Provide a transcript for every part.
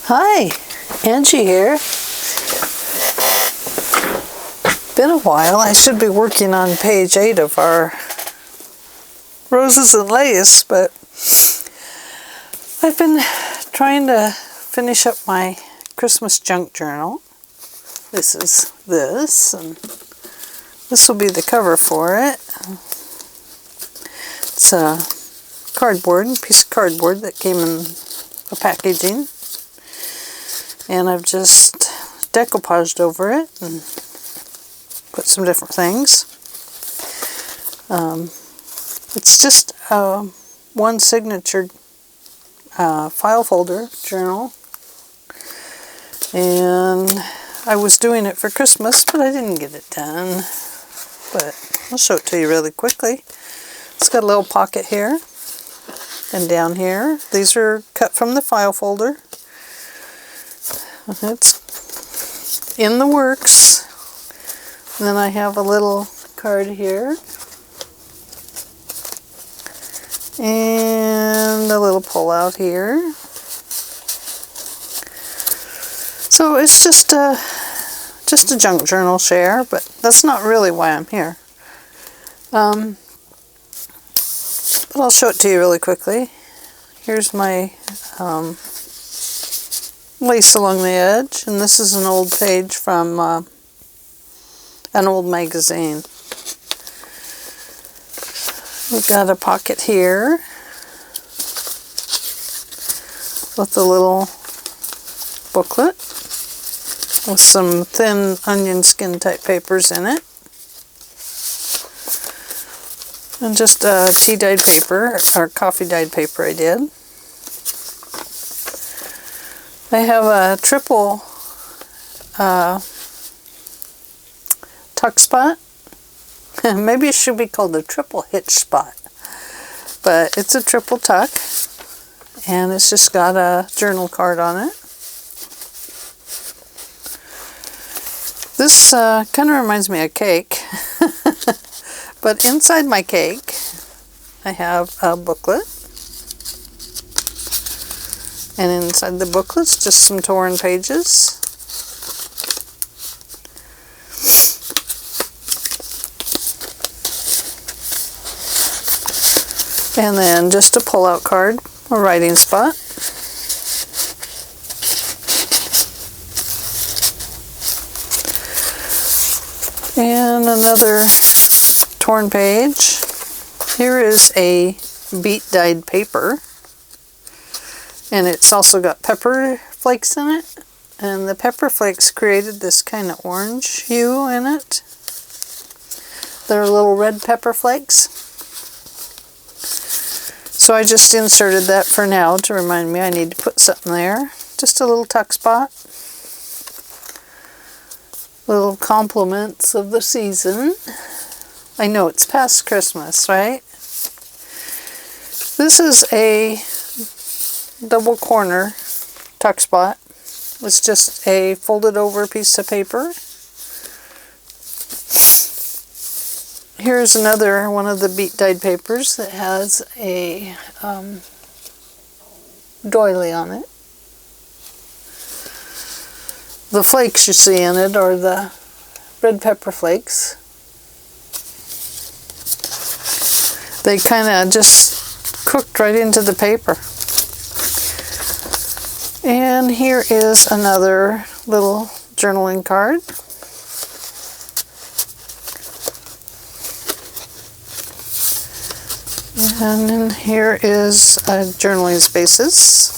Hi, Angie here. Been a while. I should be working on page 8 of our Roses and Lace, but I've been trying to finish up my Christmas junk journal. This is this, and this will be the cover for it. It's a piece of cardboard that came in a packaging. And I've just decoupaged over it and put some different things. It's just one signature file folder journal. And I was doing it for Christmas, but I didn't get it done. But I'll show it to you really quickly. It's got a little pocket here and down here. These are cut from the file folder. It's in the works. And then I have a little card here. And a little pull out here. So it's just a junk journal share, but that's not really why I'm here. But I'll show it to you really quickly. Here's my lace along the edge, and this is an old page from an old magazine. We've got a pocket here with a little booklet with some thin onion skin type papers in it, and just tea dyed paper or coffee dyed paper I did. I have a triple tuck spot. Maybe it should be called a triple hitch spot. But it's a triple tuck. And it's just got a journal card on it. This kind of reminds me of cake. But inside my cake, I have a booklet. And inside the booklet's just some torn pages. And then just a pull-out card, a writing spot. And another torn page. Here is a beet dyed paper. And it's also got pepper flakes in it. And the pepper flakes created this kind of orange hue in it. They're little red pepper flakes. So I just inserted that for now to remind me I need to put something there. Just a little tuck spot. Little compliments of the season. I know it's past Christmas, right? This is a double corner tuck spot. It's just a folded over piece of paper. Here's another one of the beet dyed papers that has a doily on it. The flakes you see in it are the red pepper flakes. They kind of just cooked right into the paper. And here is another little journaling card. And then here is journaling spaces.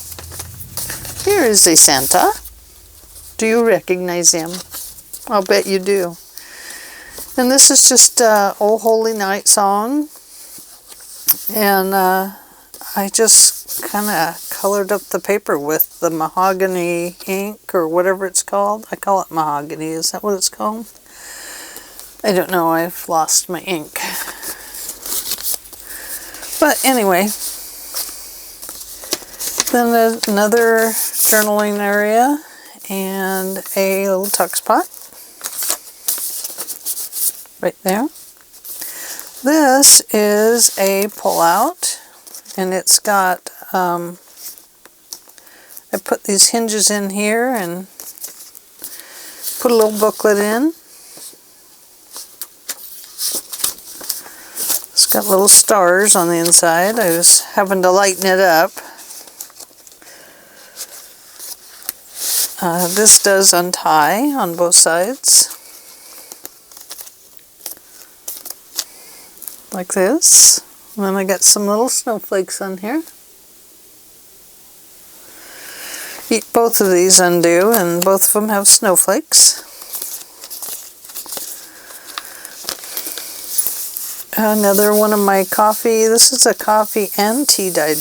Here is a Santa. Do you recognize him? I'll bet you do. And this is just Oh Holy Night song. And I just kind of colored up the paper with the mahogany ink or whatever it's called. I call it mahogany. Is that what it's called? I don't know. I've lost my ink. But anyway, then there's another journaling area and a little tuck spot right there. This is a pull-out, and it's got I put these hinges in here and put a little booklet in. It's got little stars on the inside. I was having to lighten it up. This does untie on both sides. Like this. And then I got some little snowflakes on here. Both of these undo, and both of them have snowflakes. Another one of my coffee. This is a coffee and tea dyed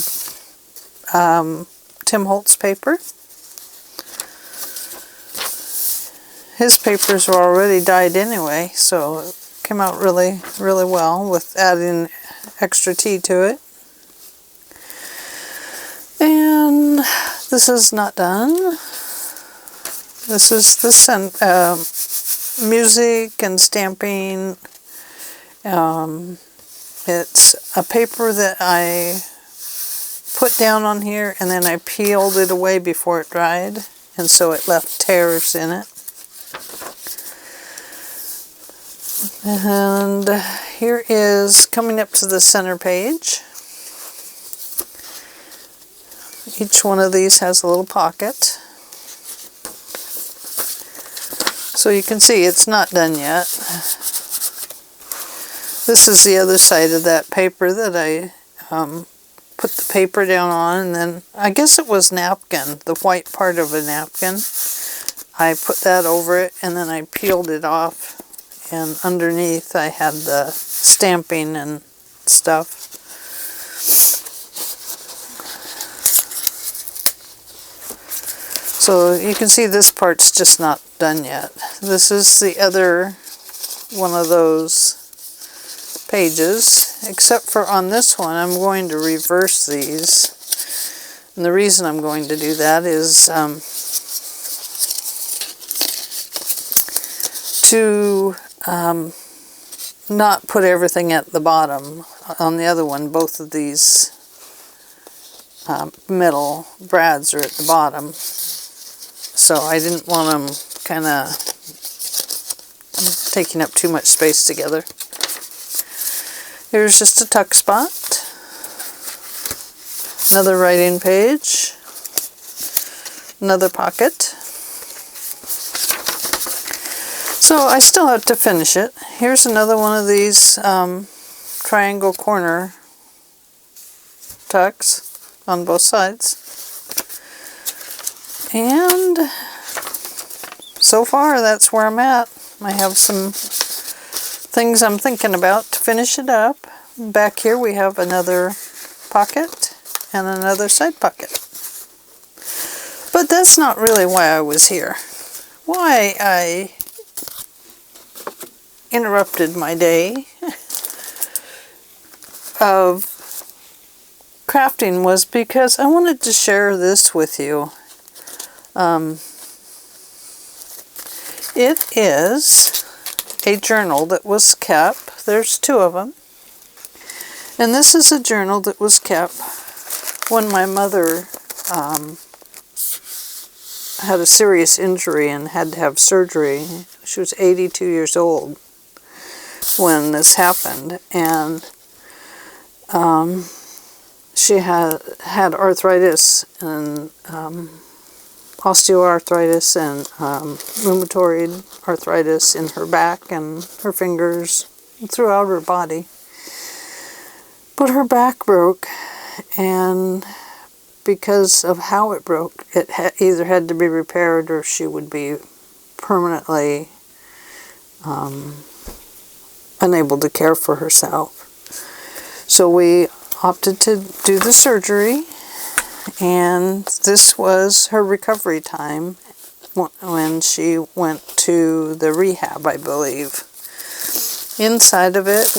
Tim Holtz paper. His papers were already dyed anyway, so it came out really, really well with adding extra tea to it. And this is not done. This is music and stamping. It's a paper that I put down on here and then I peeled it away before it dried, and so it left tears in it. And here is coming up to the center page. Each one of these has a little pocket. So you can see it's not done yet. This is the other side of that paper that I put the paper down on, and then I guess it was napkin, the white part of a napkin. I put that over it and then I peeled it off, and underneath I had the stamping and stuff. So you can see this part's just not done yet. This is the other one of those pages, except for on this one I'm going to reverse these. And the reason I'm going to do that is to not put everything at the bottom. On the other one, both of these middle brads are at the bottom. So I didn't want them kind of taking up too much space together. Here's just a tuck spot. Another writing page. Another pocket. So I still have to finish it. Here's another one of these triangle corner tucks on both sides. And so far that's where I'm at. I have some things I'm thinking about to finish it up. Back here we have another pocket and another side pocket. But that's not really why I was here. Why I interrupted my day of crafting was because I wanted to share this with you. It is a journal that was kept. There's two of them. And this is a journal that was kept when my mother had a serious injury and had to have surgery. She was 82 years old when this happened. And she had arthritis and osteoarthritis and rheumatoid arthritis in her back and her fingers and throughout her body. But her back broke, and because of how it broke, it either had to be repaired or she would be permanently unable to care for herself. So we opted to do the surgery. And this was her recovery time when she went to the rehab, I believe. Inside of it,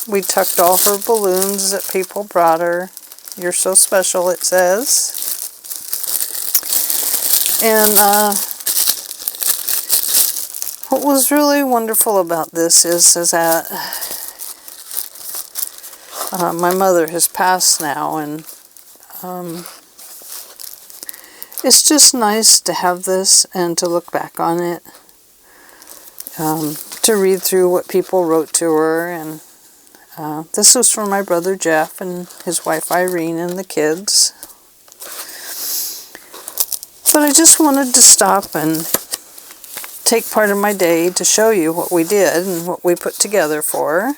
we tucked all her balloons that people brought her. You're so special, it says. And what was really wonderful about this is that my mother has passed now, and It's just nice to have this and to look back on it, to read through what people wrote to her. And this was from my brother Jeff and his wife Irene and the kids. But I just wanted to stop and take part of my day to show you what we did and what we put together for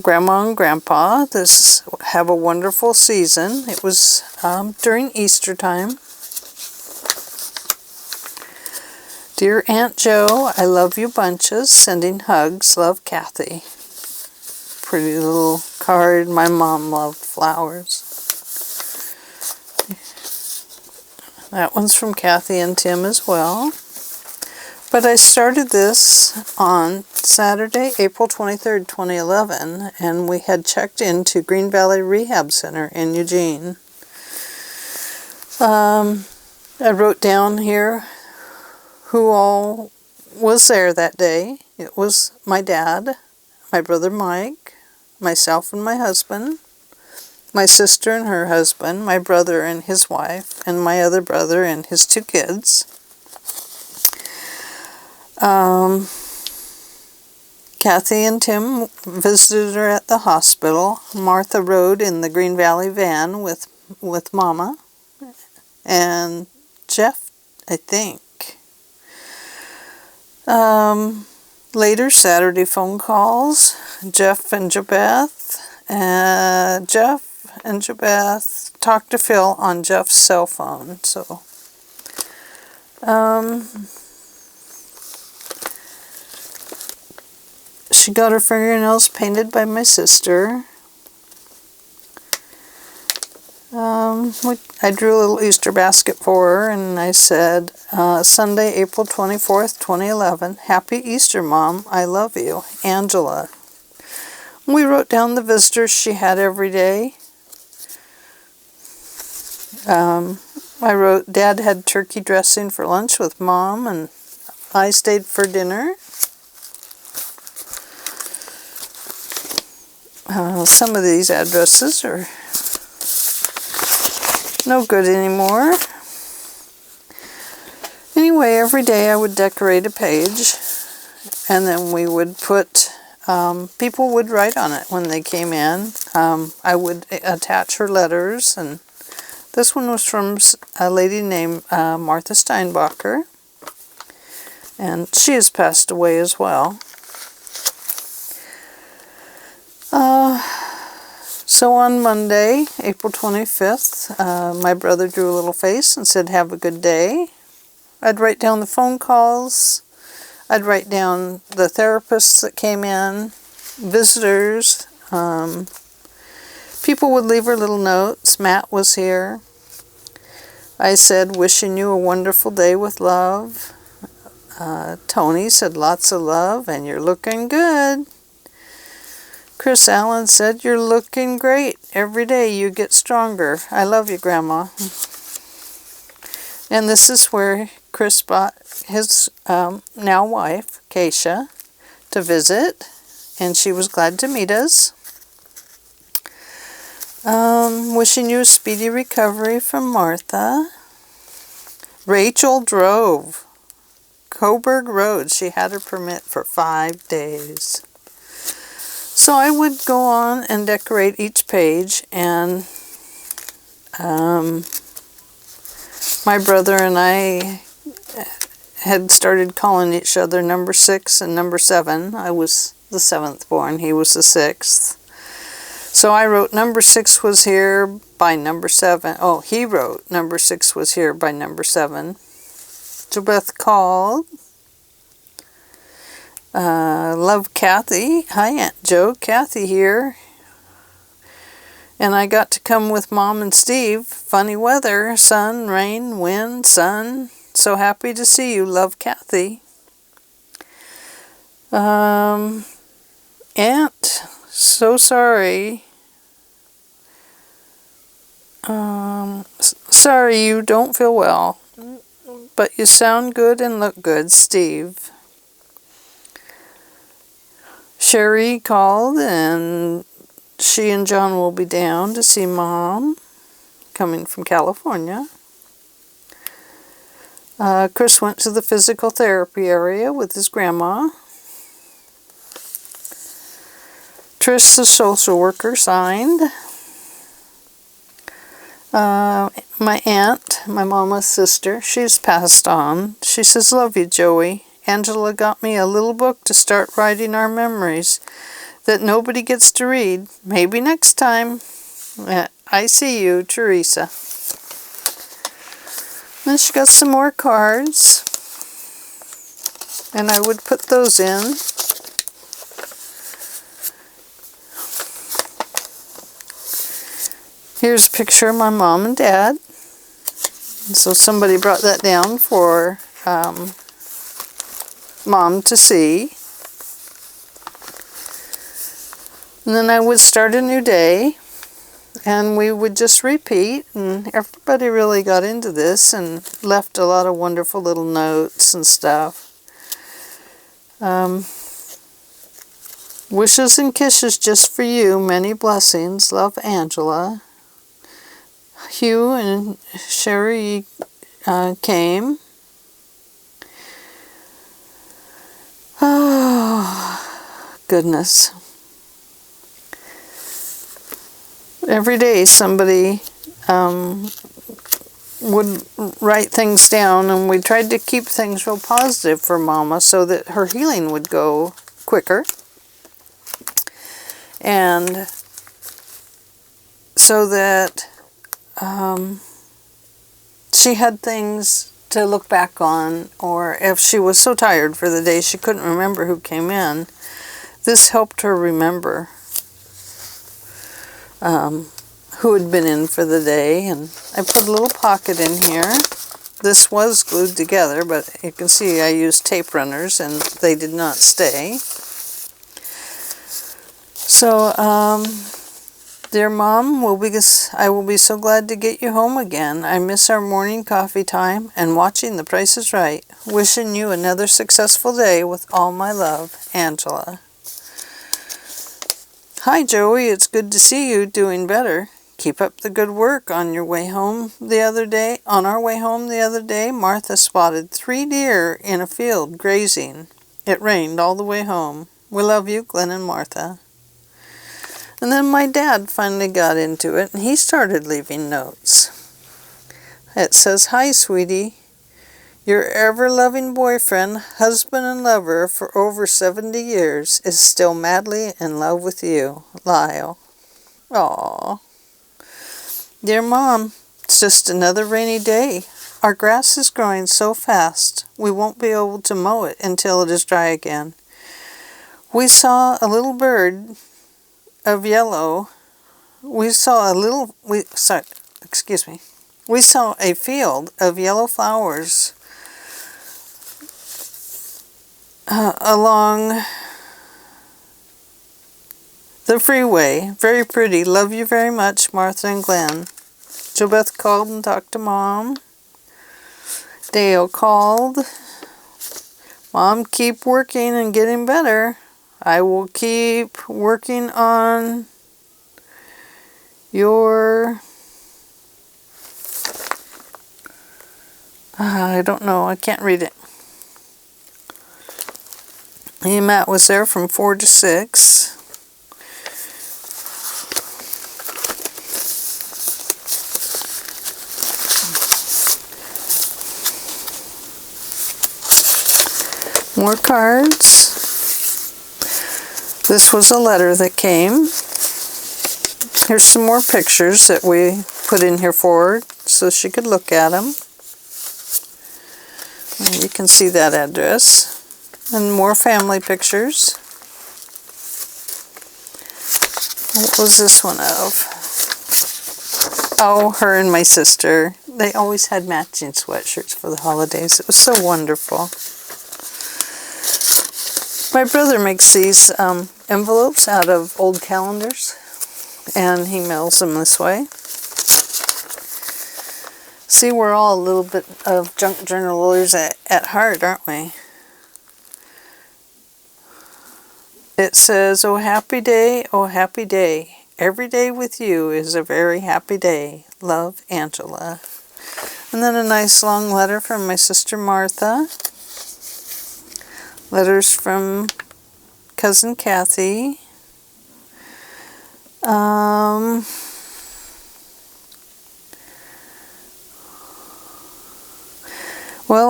Grandma and Grandpa. Have a wonderful season. It was during Easter time. Dear Aunt Jo, I love you bunches. Sending hugs. Love, Kathy. Pretty little card. My mom loved flowers. That one's from Kathy and Tim as well. But I started this on Saturday, April 23rd, 2011, and we had checked into Green Valley Rehab Center in Eugene. I wrote down here who all was there that day. It was my dad, my brother Mike, myself and my husband, my sister and her husband, my brother and his wife, and my other brother and his 2 kids. Kathy and Tim visited her at the hospital. Martha rode in the Green Valley van with Mama and Jeff, I think. Later Saturday phone calls. Jeff and Jabeth talked to Phil on Jeff's cell phone. So, she got her fingernails painted by my sister. I drew a little Easter basket for her, and I said, Sunday, April 24th, 2011, Happy Easter, Mom. I love you. Angela. We wrote down the visitors she had every day. I wrote, Dad had turkey dressing for lunch with Mom, and I stayed for dinner. Some of these addresses are no good anymore. Anyway, every day I would decorate a page, and then we would put, people would write on it when they came in. I would attach her letters, and this one was from a lady named Martha Steinbacher, and she has passed away as well. So on Monday, April 25th, my brother drew a little face and said, have a good day. I'd write down the phone calls. I'd write down the therapists that came in, visitors. People would leave her little notes. Matt was here. I said, wishing you a wonderful day with love. Tony said, lots of love, and you're looking good. Chris Allen said, you're looking great. Every day you get stronger. I love you, Grandma. And this is where Chris brought his now wife, Keisha, to visit. And she was glad to meet us. Wishing you a speedy recovery from Martha. Rachel drove Coburg Road. She had her permit for 5 days. So I would go on and decorate each page, and my brother and I had started calling each other number 6 and number 7. I was the 7th born, he was the 6th. So I wrote number 6 was here by number 7. Oh, he wrote number 6 was here by number 7. Jabeth called. Love, Kathy. Hi, Aunt Jo. Kathy here. And I got to come with Mom and Steve. Funny weather. Sun, rain, wind, sun. So happy to see you. Love, Kathy. Aunt, so sorry. Sorry you don't feel well. But you sound good and look good, Steve. Sherry called, and she and John will be down to see Mom, coming from California. Chris went to the physical therapy area with his grandma. Trish, the social worker, signed. My aunt, my mama's sister, she's passed on. She says, "Love you, Joey. Angela got me a little book to start writing our memories that nobody gets to read. Maybe next time. I see you, Teresa." Then she got some more cards, and I would put those in. Here's a picture of my mom and dad. So somebody brought that down for Mom to see. And then I would start a new day, and we would just repeat, and everybody really got into this and left a lot of wonderful little notes and stuff. Wishes and kisses just for you. Many blessings. Love, Angela. Hugh and Sherry came. Oh, goodness. Every day somebody would write things down, and we tried to keep things real positive for Mama so that her healing would go quicker. And so that she had things to look back on, or if she was so tired for the day she couldn't remember who came in, this helped her remember who had been in for the day. And I put a little pocket in here. This was glued together, but you can see I used tape runners and they did not stay. So, dear Mom, I will be so glad to get you home again. I miss our morning coffee time and watching The Price is Right. Wishing you another successful day with all my love, Angela. Hi, Joey. It's good to see you doing better. Keep up the good work. On our way home the other day, Martha spotted 3 deer in a field grazing. It rained all the way home. We love you, Glenn and Martha. And then my dad finally got into it, and he started leaving notes. It says, "Hi, sweetie. Your ever-loving boyfriend, husband and lover for over 70 years, is still madly in love with you, Lyle." Aww. Dear Mom, it's just another rainy day. Our grass is growing so fast, we won't be able to mow it until it is dry again. We saw a little bird of yellow. We saw a field of yellow flowers along the freeway. Very pretty. Love you very much, Martha and Glenn. JoBeth called and talked to Mom. Dale called. Mom, keep working and getting better. I will keep working on your... I don't know. I can't read it. Matt was there from 4 to 6. More cards. This was a letter that came. Here's some more pictures that we put in here for her so she could look at them. And you can see that address. And more family pictures. What was this one of? Oh, her and my sister. They always had matching sweatshirts for the holidays. It was so wonderful. My brother makes these envelopes out of old calendars, and he mails them this way. See, we're all a little bit of junk journalers at heart, aren't we? It says, "Oh happy day, Every day with you is a very happy day. Love, Angela. And then a nice long letter from my sister Martha. Letters from cousin Kathy. Well,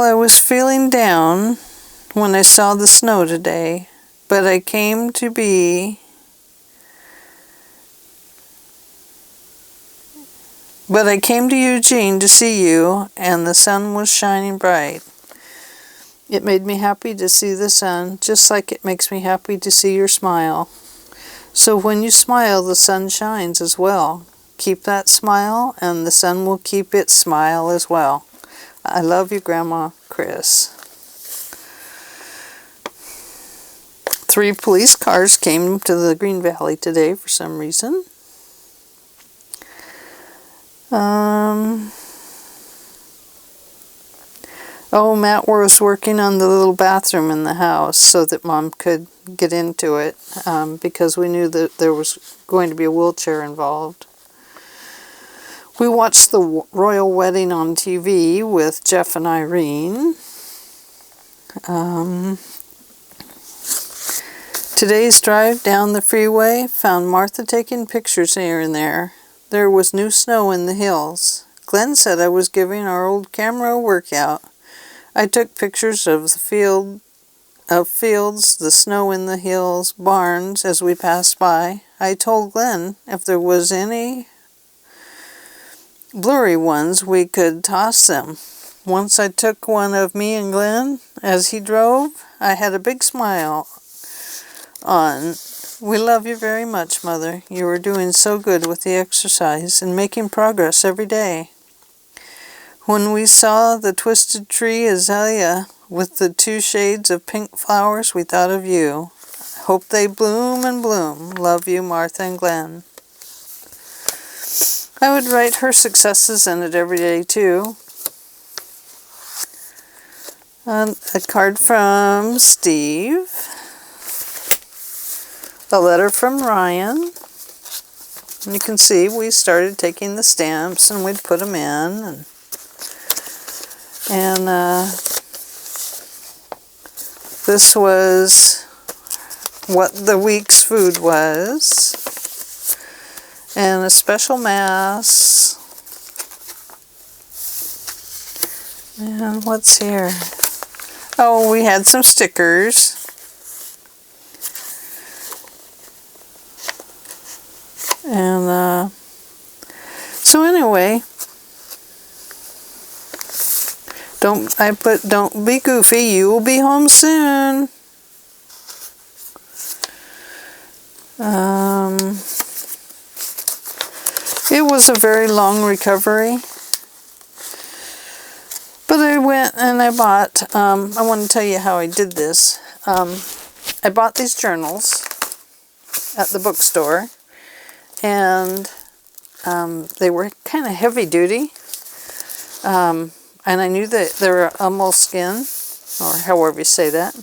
I was feeling down when I saw the snow today, but I came to Eugene to see you, and the sun was shining bright. It made me happy to see the sun, just like it makes me happy to see your smile. So when you smile, the sun shines as well. Keep that smile, and the sun will keep its smile as well. I love you, Grandma Chris. 3 police cars came to the Green Valley today for some reason. Oh, Matt was working on the little bathroom in the house so that Mom could get into it, because we knew that there was going to be a wheelchair involved. We watched the royal wedding on TV with Jeff and Irene. Today's drive down the freeway found Martha taking pictures here and there. There was new snow in the hills. Glenn said I was giving our old camera a workout. I took pictures of the fields, the snow in the hills, barns as we passed by. I told Glenn if there was any blurry ones, we could toss them. Once I took one of me and Glenn as he drove. I had a big smile on. We love you very much, Mother. You are doing so good with the exercise and making progress every day. When we saw the twisted tree azalea with the 2 shades of pink flowers, we thought of you. Hope they bloom and bloom. Love you, Martha and Glenn. I would write her successes in it every day, too. A card from Steve. A letter from Ryan. And you can see we started taking the stamps and we'd put them in. And this was what the week's food was. And a special mass. And what's here? Oh, we had some stickers. And so anyway, don't be goofy, you will be home soon. It was a very long recovery. But I went and I bought, I want to tell you how I did this. I bought these journals at the bookstore, and they were kind of heavy duty. And I knew that they were moleskin, or however you say that.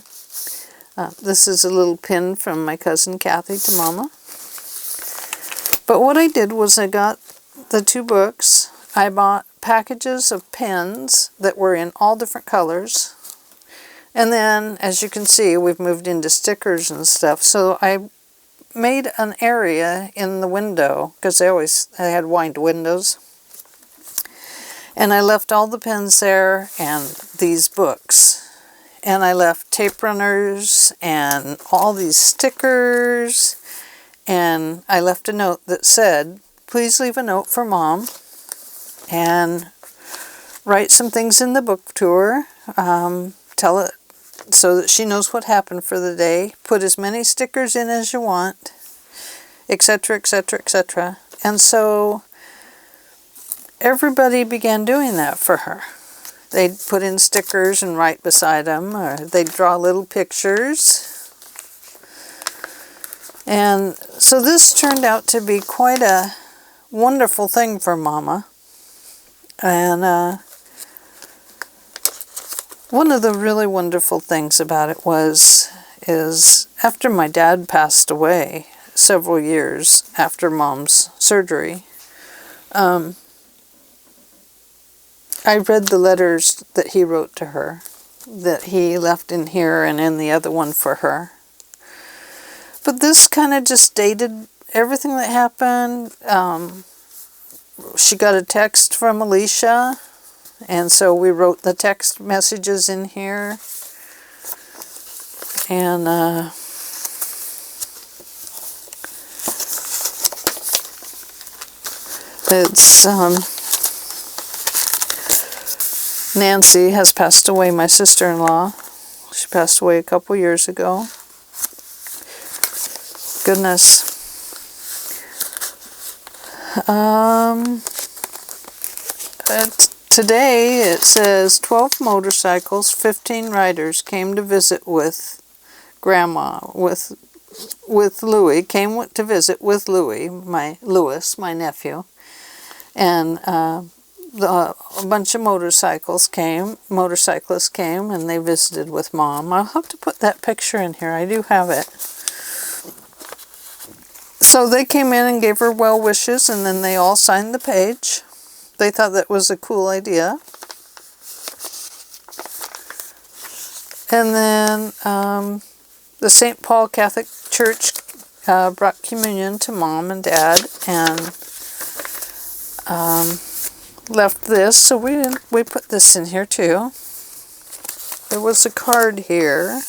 This is a little pin from my cousin Kathy to Mama. But what I did was I got the 2 books. I bought packages of pens that were in all different colors. And then, as you can see, we've moved into stickers and stuff. So I made an area in the window, because I had wind windows. And I left all the pens there and these books. And I left tape runners and all these stickers. And I left a note that said, please leave a note for Mom. And write some things in the book to her. Tell it so that she knows what happened for the day. Put as many stickers in as you want. Etc., etc., etc. And so everybody began doing that for her. They'd put in stickers and write beside them, or they'd draw little pictures. And so this turned out to be quite a wonderful thing for Mama. And one of the really wonderful things about it is after my dad passed away, several years after Mom's surgery. I read the letters that he wrote to her, that he left in here and in the other one for her. But this kind of just dated everything that happened. She got a text from Alicia, and so we wrote the text messages in here. And it's Nancy has passed away, my sister-in-law. She passed away a couple years ago. Goodness. Today it says 12 motorcycles, 15 riders came to visit with Grandma, with Louie, came to visit with Louis, my nephew, and a bunch of motorcyclists came, and they visited with Mom. I'll have to put that picture in here. I do have it. So they came in and gave her well wishes, and then they all signed the page. They thought that was a cool idea. And then the St. Paul Catholic Church brought communion to Mom and Dad, and left this. So we put this in here too. There was a card here.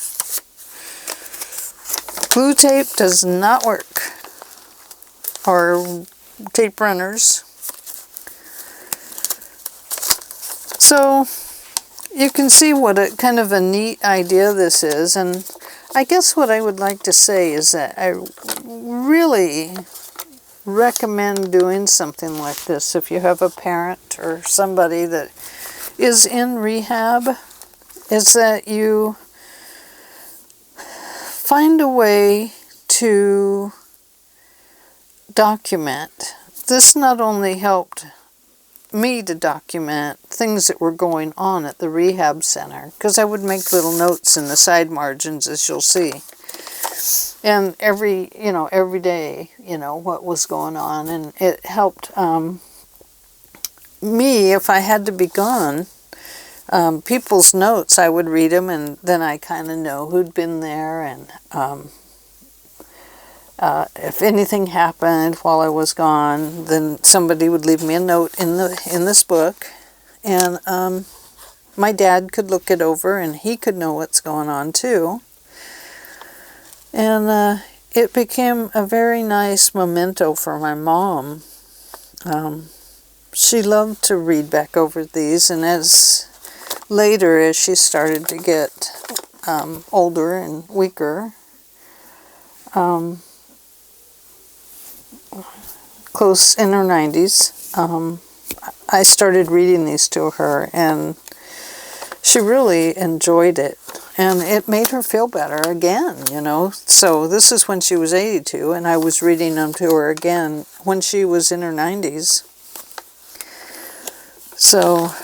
Glue tape does not work, or tape runners. So you can see what a kind of a neat idea this is, and I guess what I would like to say is that I really recommend doing something like this if you have a parent or somebody that is in rehab, is that you find a way to document. This not only helped me to document things that were going on at the rehab center, because I would make little notes in the side margins, as you'll see, and every day, what was going on, and it helped me if I had to be gone. People's notes, I would read them, and then I kind of know who'd been there, and if anything happened while I was gone, then somebody would leave me a note in this book, and my dad could look it over, and he could know what's going on too. And it became a very nice memento for my mom. She loved to read back over these, and as she started to get older and weaker, close in her 90s, I started reading these to her, and she really enjoyed it, and it made her feel better again, So this is when she was 82, and I was reading them to her again when she was in her 90s. So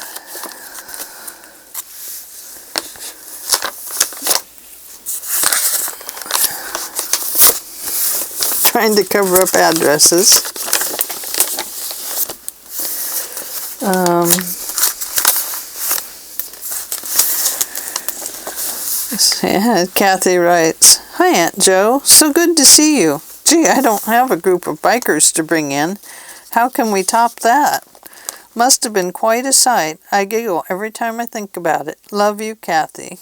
trying to cover up addresses. Yeah, Kathy writes, "Hi Aunt Jo, so good to see you. Gee, I don't have a group of bikers to bring in. How can we top that? Must have been quite a sight. I giggle every time I think about it. Love you, Kathy."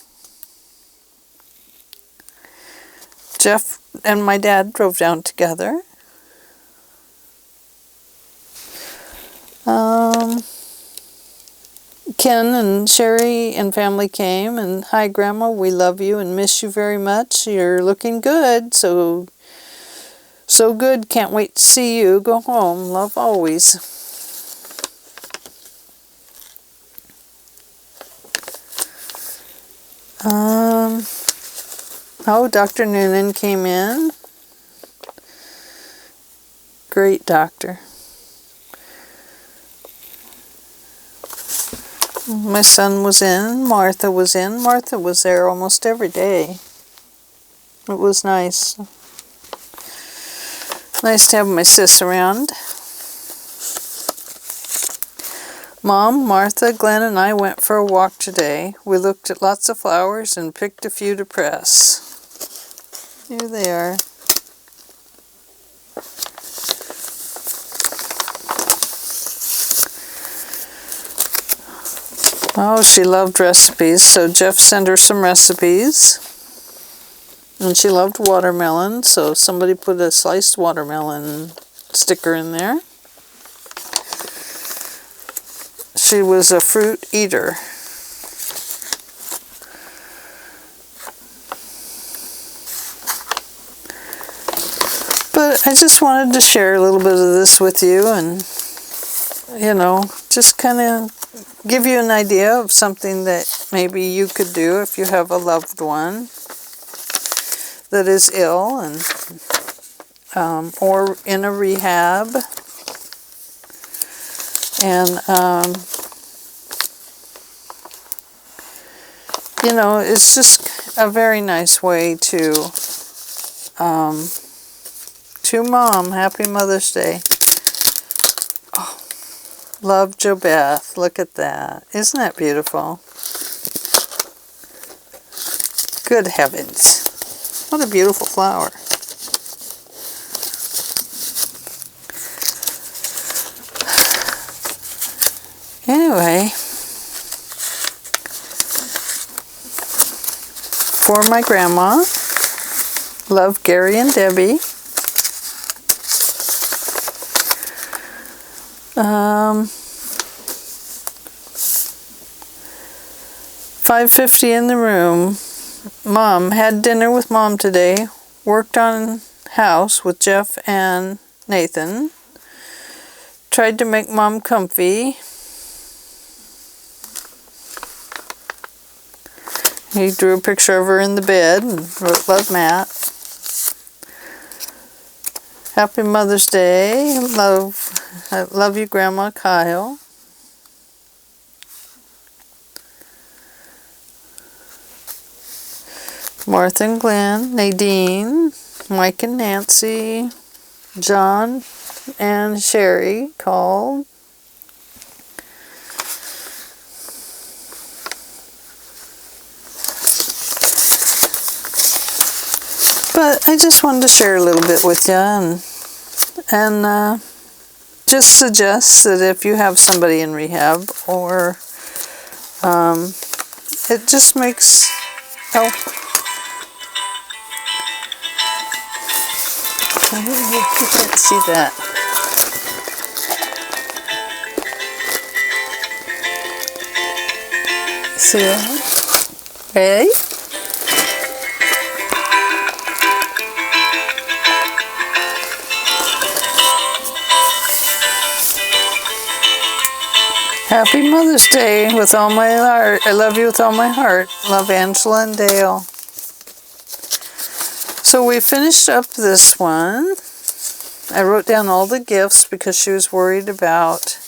Jeff and my dad drove down together. Ken and Sherry and family came, and "Hi Grandma, we love you and miss you very much. You're looking good, so good, can't wait to see you. Go home, love always." Dr. Noonan came in. Great doctor. My son was in, Martha was in. Martha was there almost every day. It was nice. Nice to have my sis around. Mom, Martha, Glenn, and I went for a walk today. We looked at lots of flowers and picked a few to press. Here they are. Oh, she loved recipes, so Jeff sent her some recipes. And she loved watermelon, so somebody put a sliced watermelon sticker in there. She was a fruit eater. But I just wanted to share a little bit of this with you and, you know, just kind of give you an idea of something that maybe you could do if you have a loved one that is ill and or in a rehab. And you know, it's just a very nice way to Mom, happy Mother's Day. Oh, love JoBeth. Look at that. Isn't that beautiful? Good heavens. What a beautiful flower. Anyway, for my grandma, love Gary and Debbie. 5:50 in the room. Mom, had dinner with Mom today. Worked on house with Jeff and Nathan. Tried to make Mom comfy. He drew a picture of her in the bed and wrote, "Love, Matt." Happy Mother's Day. I love you, Grandma Kyle. Martha and Glenn, Nadine, Mike and Nancy, John and Sherry called. But I just wanted to share a little bit with you and just suggest that if you have somebody in rehab or it just makes, oh, you can't see that. See that? Ready? Happy Mother's Day with all my heart. I love you with all my heart. Love, Angela and Dale. So we finished up this one. I wrote down all the gifts because she was worried about,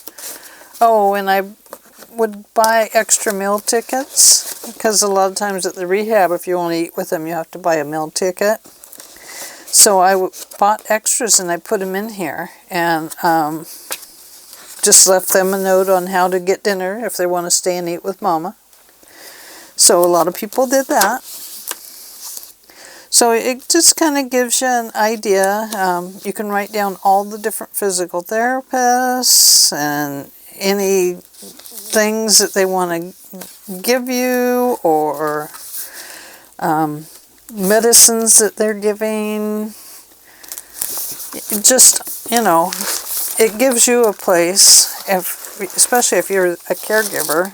oh, and I would buy extra meal tickets because a lot of times at the rehab, if you want to eat with them, you have to buy a meal ticket. So I bought extras and I put them in here and just left them a note on how to get dinner if they want to stay and eat with Mama. So a lot of people did that. So it just kind of gives you an idea. You can write down all the different physical therapists and any things that they want to give you or medicines that they're giving. Just, you know, it gives you a place, especially if you're a caregiver,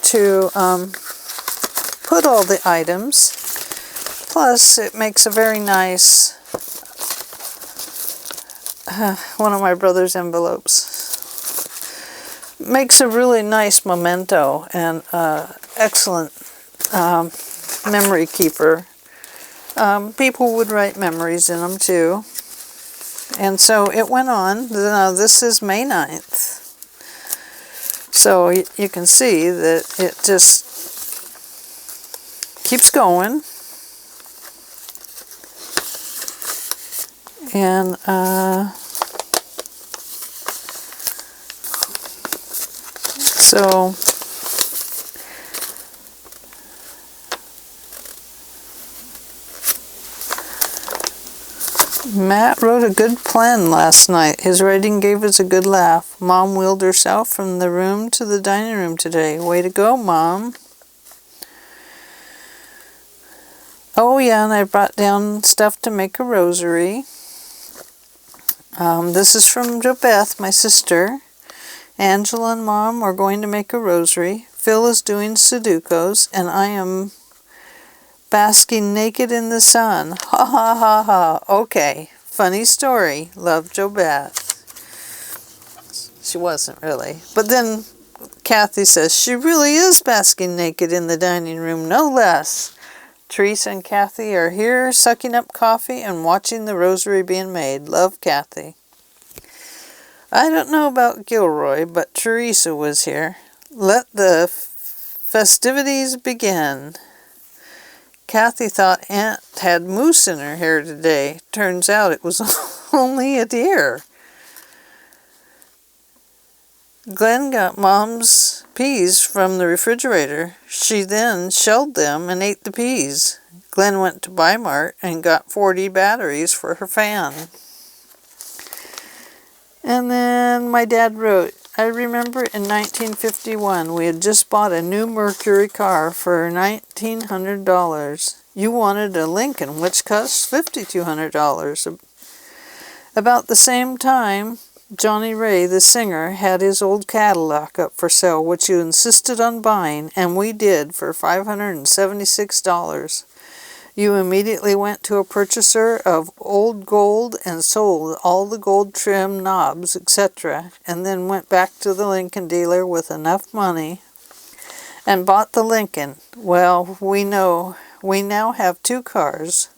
to put all the items. Plus, it makes a very nice, one of my brother's envelopes. Makes a really nice memento and excellent memory keeper. People would write memories in them too. And so it went on. This is May 9th. So you can see that it just keeps going. And so Matt wrote a good plan last night. His writing gave us a good laugh. Mom wheeled herself from the room to the dining room today. Way to go, Mom. Oh yeah, and I brought down stuff to make a rosary. This is from JoBeth, my sister. Angela and Mom are going to make a rosary. Phil is doing Sudokus, and I am basking naked in the sun. Ha ha ha ha. Okay, funny story. Love, JoBeth. She wasn't really. But then Kathy says she really is basking naked in the dining room, no less. Teresa and Kathy are here sucking up coffee and watching the rosary being made. Love, Kathy. I don't know about Gilroy, but Teresa was here. Let the festivities begin. Kathy thought Aunt had moose in her hair today. Turns out it was only a deer. Glenn got Mom's peas from the refrigerator. She then shelled them and ate the peas. Glenn went to Bi-Mart and got 40 batteries for her fan. And then my dad wrote, I remember in 1951 we had just bought a new Mercury car for $1,900. You wanted a Lincoln, which cost $5,200. About the same time, Johnny Ray, the singer, had his old Cadillac up for sale, which you insisted on buying, and we did for $576. You immediately went to a purchaser of old gold and sold all the gold trim knobs, etc., and then went back to the Lincoln dealer with enough money and bought the Lincoln. Well, we now have two cars.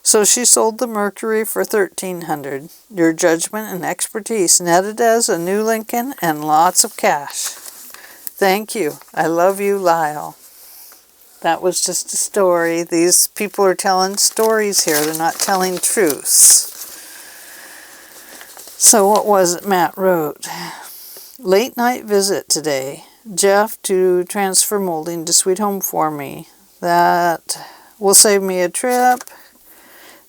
So she sold the Mercury for $1,300. Your judgment and expertise netted us a new Lincoln and lots of cash. Thank you. I love you, Lyle. That was just a story. These people are telling stories here. They're not telling truths. So what was it Matt wrote? Late night visit today. Jeff to transfer molding to Sweet Home for me. That will save me a trip.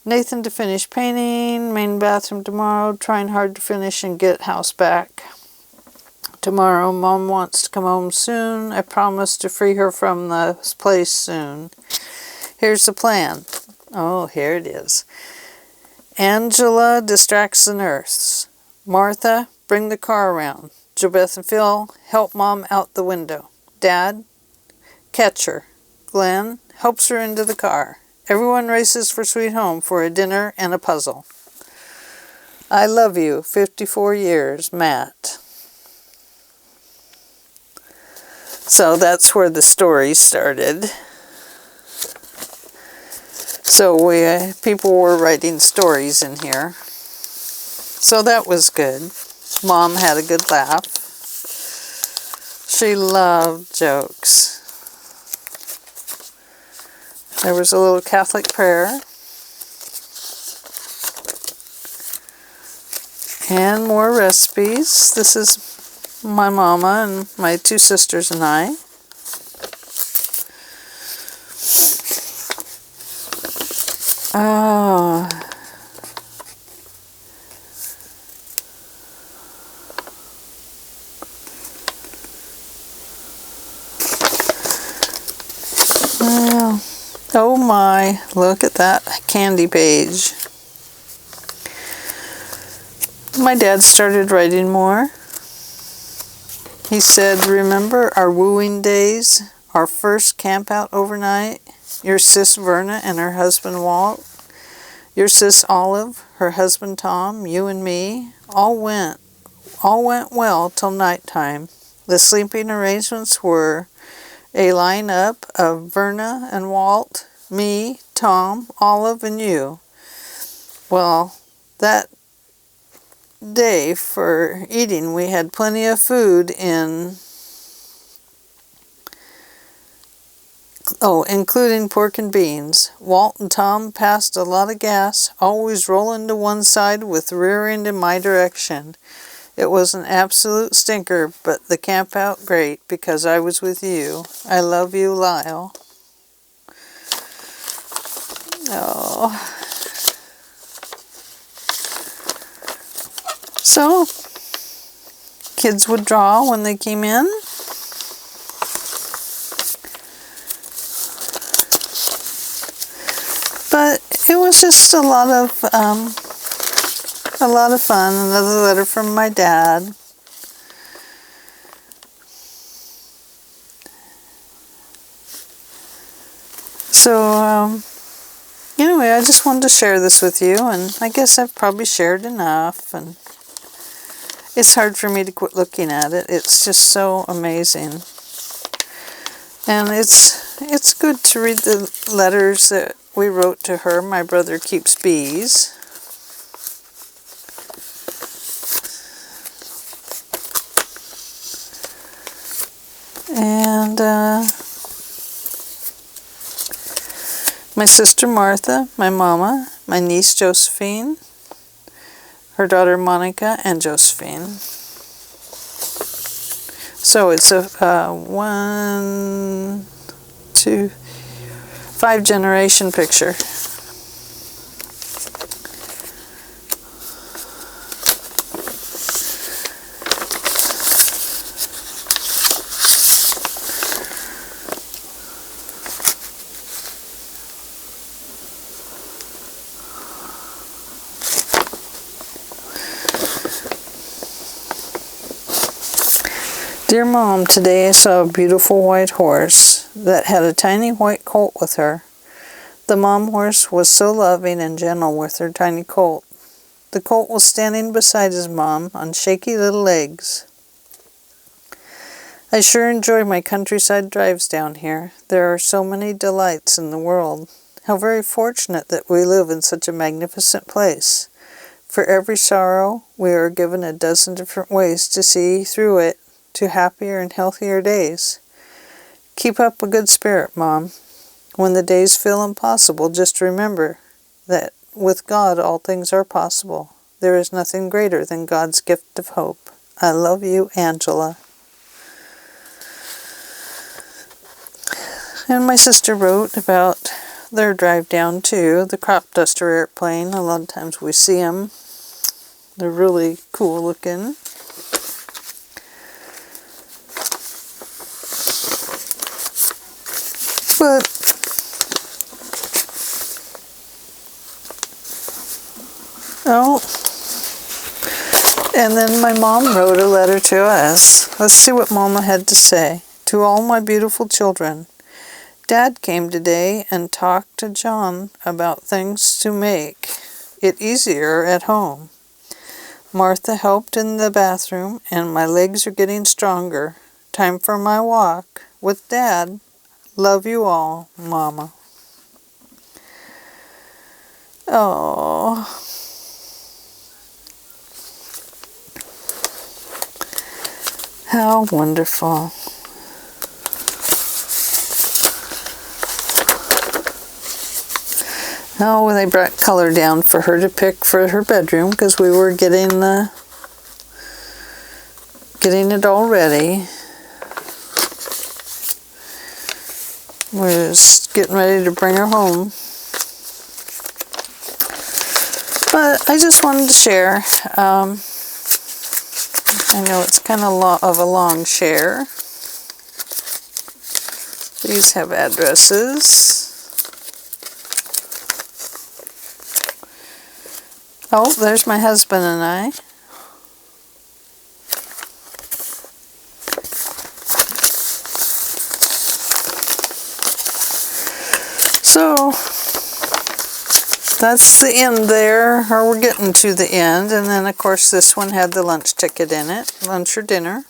Nathan to finish painting, main bathroom tomorrow, trying hard to finish and get house back. Tomorrow, Mom wants to come home soon. I promise to free her from the place soon. Here's the plan. Oh, here it is. Angela distracts the nurse. Martha, bring the car around. JoBeth and Phil, help Mom out the window. Dad, catch her. Glenn helps her into the car. Everyone races for Sweet Home for a dinner and a puzzle. I love you, 54 years, Matt. So that's where the story started. So people were writing stories in here. So that was good. Mom had a good laugh. She loved jokes. There was a little Catholic prayer. And more recipes. This is my mama and my two sisters and I. Oh. Well, oh my, look at that candy page. My dad started writing more. He said, remember our wooing days, our first camp out overnight, your sis Verna and her husband Walt, your sis Olive, her husband Tom, you and me, all went well till nighttime. The sleeping arrangements were a line-up of Verna and Walt, me, Tom, Olive, and you. Well, that day for eating, we had plenty of food in including pork and beans. Walt and Tom passed a lot of gas, always rolling to one side with the rear end in my direction. It was an absolute stinker, but the camp out great because I was with you. I love you, Lyle. Oh. So, kids would draw when they came in. But it was just a lot of fun. Another letter from my dad. So, anyway, I just wanted to share this with you, and I guess I've probably shared enough, and it's hard for me to quit looking at it. It's just so amazing. And it's good to read the letters that we wrote to her. My brother keeps bees. And my sister Martha, my mama, my niece Josephine, her daughter Monica, and Josephine. So it's a 1, 2, 5 generation picture. Dear Mom, today I saw a beautiful white horse that had a tiny white colt with her. The mom horse was so loving and gentle with her tiny colt. The colt was standing beside his mom on shaky little legs. I sure enjoy my countryside drives down here. There are so many delights in the world. How very fortunate that we live in such a magnificent place. For every sorrow, we are given a dozen different ways to see through it to happier and healthier days. Keep up a good spirit, Mom. When the days feel impossible, just remember that with God all things are possible. There is nothing greater than God's gift of hope. I love you, Angela. And my sister wrote about their drive down too, the crop duster airplane. A lot of times we see them. They're really cool looking. But and then my mom wrote a letter to us. Let's see what Mama had to say. To all my beautiful children, Dad came today and talked to John about things to make it easier at home. Martha helped in the bathroom, and my legs are getting stronger. Time for my walk with Dad. Love you all, Mama. Oh. How wonderful. Oh, they brought color down for her to pick for her bedroom because we were getting it all ready. We're just getting ready to bring her home. But I just wanted to share. I know it's kind of a long share. These have addresses. Oh, there's my husband and I. So, that's the end there, or we're getting to the end. And then, of course, this one had the lunch ticket in it, lunch or dinner.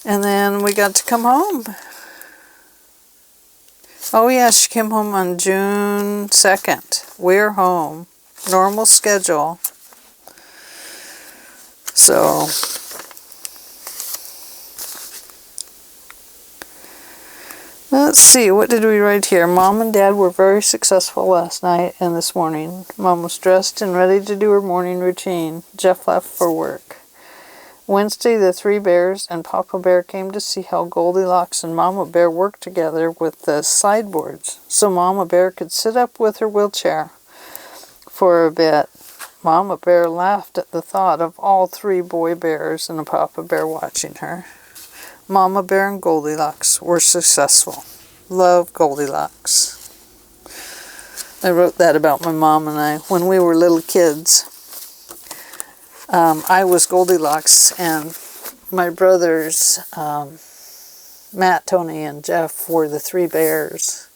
And then we got to come home. Oh, yeah, she came home on June 2nd. We're home. Normal schedule. So, Let's see, what did we write here? Mom and Dad were very successful last night and this morning. Mom was dressed and ready to do her morning routine. Jeff left for work. Wednesday, the 3 bears and Papa Bear came to see how Goldilocks and Mama Bear worked together with the sideboards, so Mama Bear could sit up with her wheelchair for a bit. Mama Bear laughed at the thought of all 3 boy bears and a Papa Bear watching her. Mama Bear and Goldilocks were successful. Love, Goldilocks. I wrote that about my mom and I when we were little kids. I was Goldilocks, and my brothers, Matt, Tony, and Jeff, were the 3 bears.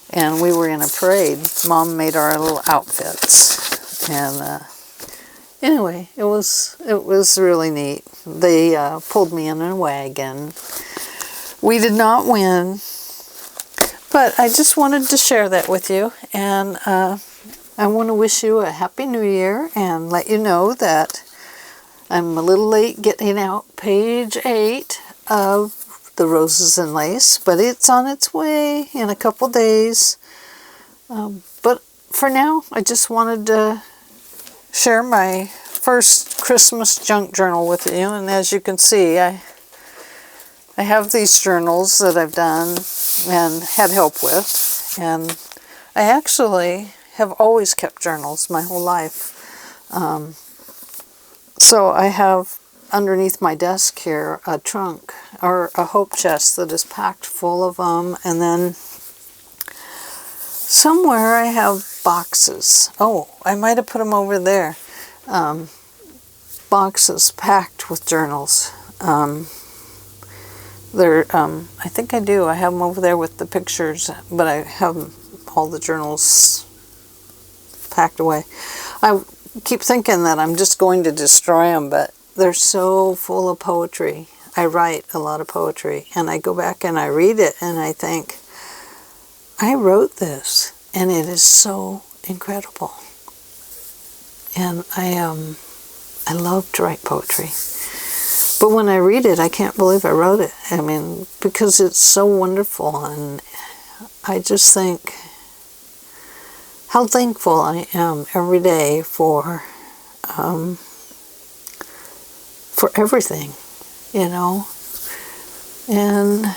And we were in a parade. Mom made our little outfits. And anyway, it was really neat. They pulled me in a wagon. We did not win, but I just wanted to share that with you. And I want to wish you a Happy New Year and let you know that I'm a little late getting out page 8 of the Roses and Lace, but it's on its way in a couple days. But for now, I just wanted to share my first Christmas junk journal with you. And as you can see, I have these journals that I've done and had help with. And I actually have always kept journals my whole life. So I have underneath my desk here a trunk or a hope chest that is packed full of them. And then somewhere I have boxes. Oh, I might have put them over there. Boxes packed with journals. I think I do. I have them over there with the pictures, but I have all the journals packed away. I keep thinking that I'm just going to destroy them, but they're so full of poetry. I write a lot of poetry, and I go back and I read it, and I think, I wrote this, and it is so incredible. And I love to write poetry. But when I read it, I can't believe I wrote it. I mean, because it's so wonderful, and I just think how thankful I am every day for everything, you know. And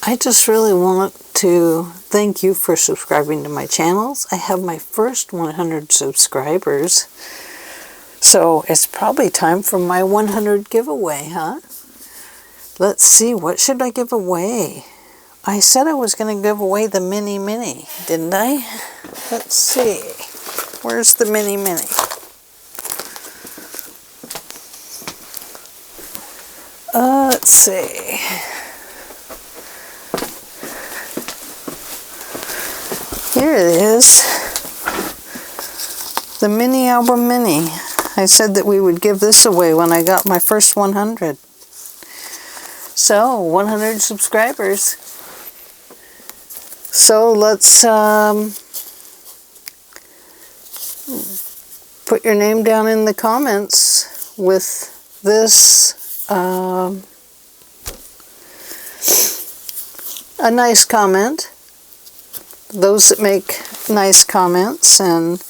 I just really want to thank you for subscribing to my channels. I have my first 100 subscribers. So it's probably time for my 100 giveaway, huh? Let's see, what should I give away? I said I was going to give away the mini, didn't I? Let's see. Where's the mini? Let's see. Here it is. The mini album mini. I said that we would give this away when I got my first 100. So, 100 subscribers. So let's put your name down in the comments with this a nice comment. Those that make nice comments and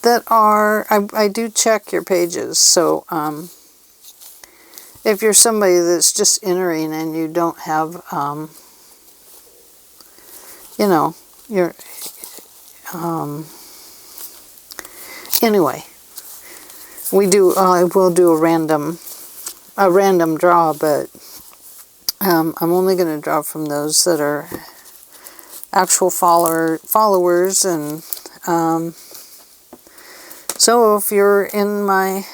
that are, I do check your pages. So if you're somebody that's just entering and you don't have you know, you're, anyway, I will do a random draw, but I'm only going to draw from those that are actual followers, and so if you're in my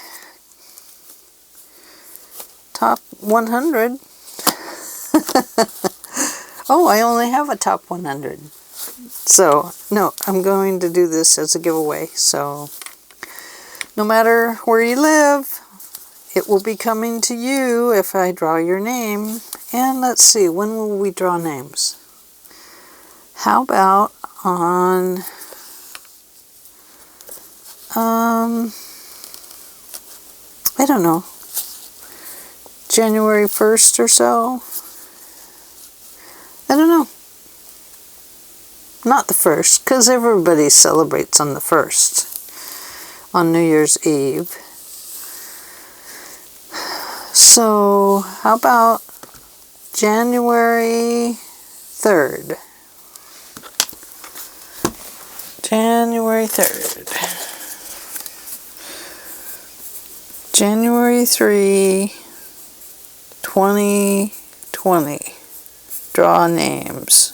top 100, oh, I only have a top 100. So, no, I'm going to do this as a giveaway. So, no matter where you live, it will be coming to you if I draw your name. And let's see, when will we draw names? How about on I don't know, January 1st or so? I don't know. Not the 1st, because everybody celebrates on the 1st, on New Year's Eve. So, how about January 3rd? January 3rd. January 3, 2020. Draw names.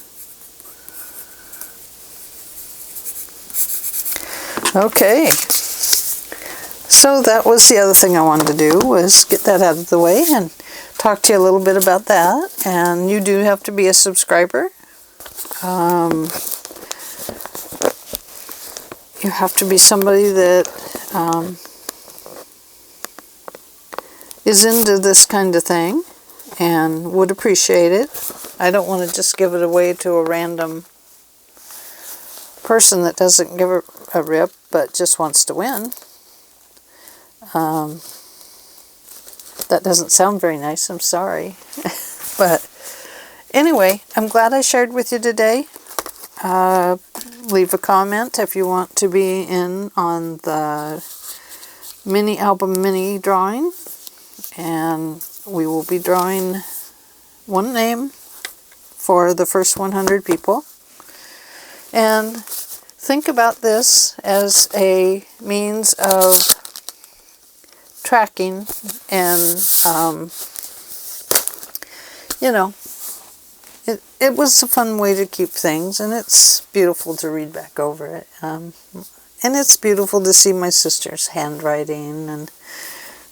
Okay. So that was the other thing I wanted to do, was get that out of the way and talk to you a little bit about that. And you do have to be a subscriber. You have to be somebody that is into this kind of thing and would appreciate it. I don't want to just give it away to a random person that doesn't give a rip but just wants to win. That doesn't sound very nice, I'm sorry. But anyway, I'm glad I shared with you today. Leave a comment if you want to be in on the mini album mini drawing, and we will be drawing one name for the first 100 people. And think about this as a means of tracking and you know, it was a fun way to keep things, and it's beautiful to read back over it. And it's beautiful to see my sister's handwriting and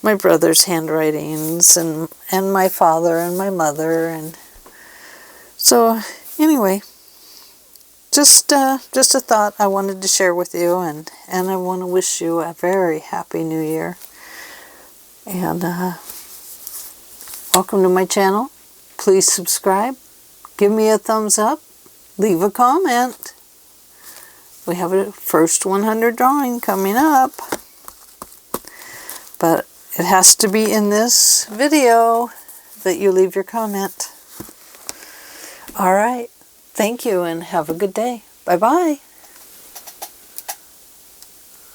my brother's handwritings and my father and my mother. And so anyway, just a thought I wanted to share with you, and I want to wish you a very happy new year. And welcome to my channel. Please subscribe. Give me a thumbs up, leave a comment. We have a first 100 drawing coming up. But it has to be in this video that you leave your comment. Alright, thank you and have a good day. Bye-bye.